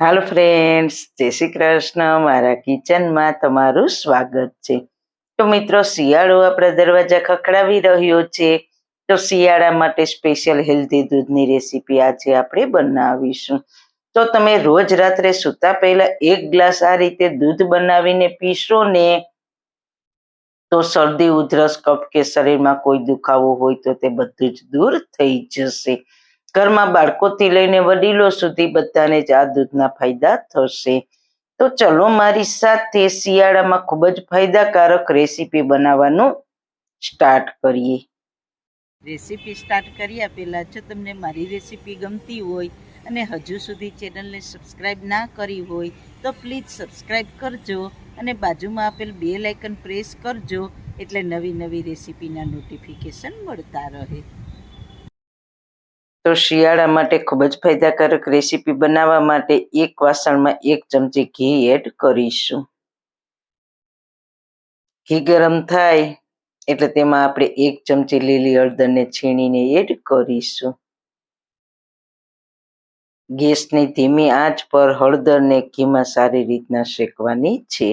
હાલો friends, જય શ્રી કૃષ્ણ. મારા કિચનમાં તમારું સ્વાગત છે. તો મિત્રો, શિયાળો આપણા દરવાજા ખખડાવી રહ્યો છે, તો શિયાળા માટે સ્પેશિયલ હેલ્ધી દૂધની રેસીપી આજે આપણે બનાવીશું. તો તમે રોજ રાત્રે સૂતા પહેલા 1 ગ્લાસ આ રીતે દૂધ બનાવીને પીશો ને, તો શરદી, ઉધરસ, કફ કે શરીરમાં કોઈ દુખાવો હોય તો તે બધું જ દૂર થઈ જશે. ઘરમાં બાળકોથી લઈને વડીલો સુધી બધાને જ આ દૂધના ફાયદા થશે. તો ચલો મારી સાથે શિયાળામાં ખૂબ જ ફાયદાકારક રેસીપી બનાવવાનું સ્ટાર્ટ કરીએ. રેસીપી સ્ટાર્ટ કર્યા પહેલાં જો તમને મારી રેસીપી ગમતી હોય અને હજુ સુધી ચેનલને સબસ્ક્રાઈબ ના કરી હોય તો પ્લીઝ સબસ્ક્રાઈબ કરજો અને બાજુમાં આપેલ બેલ આઇકન પ્રેસ કરજો, એટલે નવી નવી રેસીપીના નોટિફિકેશન મળતા રહે. તો શિયાળા માટે ખૂબ જ ફાયદાકારક રેસીપી બનાવવા માટે એક વાસણમાં 1 ચમચી ઘી એડ કરીશું. ઘી ગરમ થાય એટલે તેમાં આપણે 1 ચમચી લીલી હળદરને છીણીને એડ કરીશું. ગેસની ધીમી આંચ પર હળદરને ઘીમાં સારી રીતના શેકવાની છે.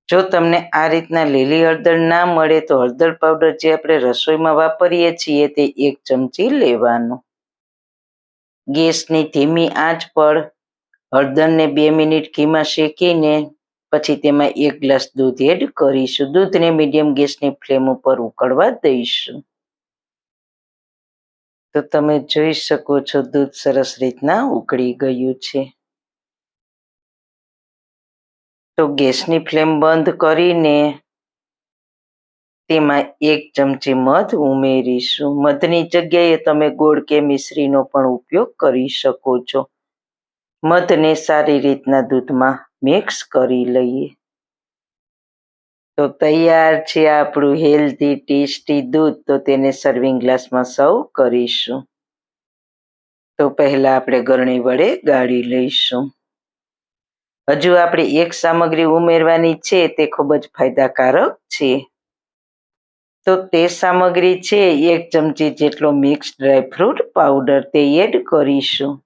જો તમને આ રીતના લીલી હળદર ના મળે તો હળદર પાવડર જે આપણે રસોઈમાં વાપરીએ છીએ તે 1 ચમચી લેવાનો. ગેસની ધીમી આંચ પર હળદરને 2 મિનિટ ઘીમાં શેકીને પછી તેમાં 1 ગ્લાસ દૂધ એડ કરીશું. દૂધને મીડિયમ ગેસની ફ્લેમ ઉપર ઉકળવા દઈશું. તો તમે જોઈ શકો છો દૂધ સરસ રીતના ઉકળી ગયું છે. તો ગેસની ફ્લેમ બંધ કરીને તેમાં 1 ચમચી મધ ઉમેરીશું. મધની જગ્યાએ તમે ગોળ કે મિશ્રીનો પણ ઉપયોગ કરી શકો છો. મધને સારી રીતના દૂધમાં મિક્સ કરી લઈએ. તો તૈયાર છે આપણું હેલ્ધી ટેસ્ટી દૂધ. તો તેને સર્વિંગ ગ્લાસમાં સર્વ કરીશું. તો પહેલા આપણે ગરણી વડે ગાળી લઈશું. હજુ આપણે એક સામગ્રી ઉમેરવાની છે, તે ખૂબ જ ફાયદાકારક છે. તો તે સામગ્રી છે 1 ચમચી જેટલો મિક્સ ડ્રાયફ્રૂટ પાવડર, તે એડ કરીશું.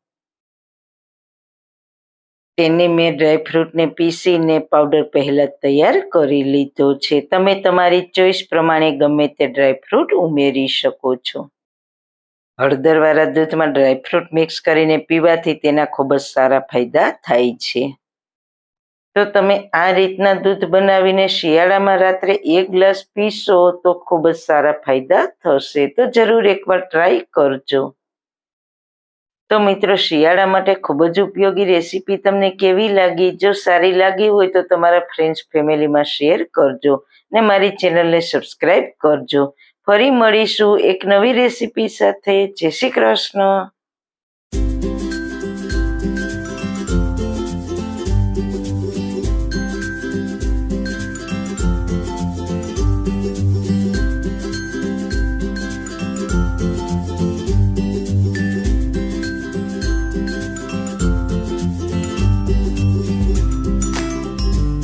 તેને મેં ડ્રાયફ્રૂટને પીસીને પાવડર પહેલાં તૈયાર કરી લીધો છે. તમે તમારી ચોઈસ પ્રમાણે ગમે તે ડ્રાયફ્રૂટ ઉમેરી શકો છો. હળદરવાળા દૂધમાં ડ્રાયફ્રૂટ મિક્સ કરીને પીવાથી તેના ખૂબ જ સારા ફાયદા થાય છે. તો તમે આ રીતના દૂધ બનાવીને શિયાળામાં રાત્રે 1 ગ્લાસ પીશો તો ખૂબ જ સારા ફાયદા થશે. તો જરૂર એકવાર ટ્રાય કરજો. તો મિત્રો, શિયાળા માટે ખૂબ જ ઉપયોગી રેસીપી તમને કેવી લાગી? જો સારી લાગી હોય તો તમારા ફ્રેન્ડ્સ ફેમિલીમાં શેર કરજો ને મારી ચેનલને સબસ્ક્રાઈબ કરજો. ફરી મળીશું એક નવી રેસીપી સાથે. જય શ્રી કૃષ્ણ.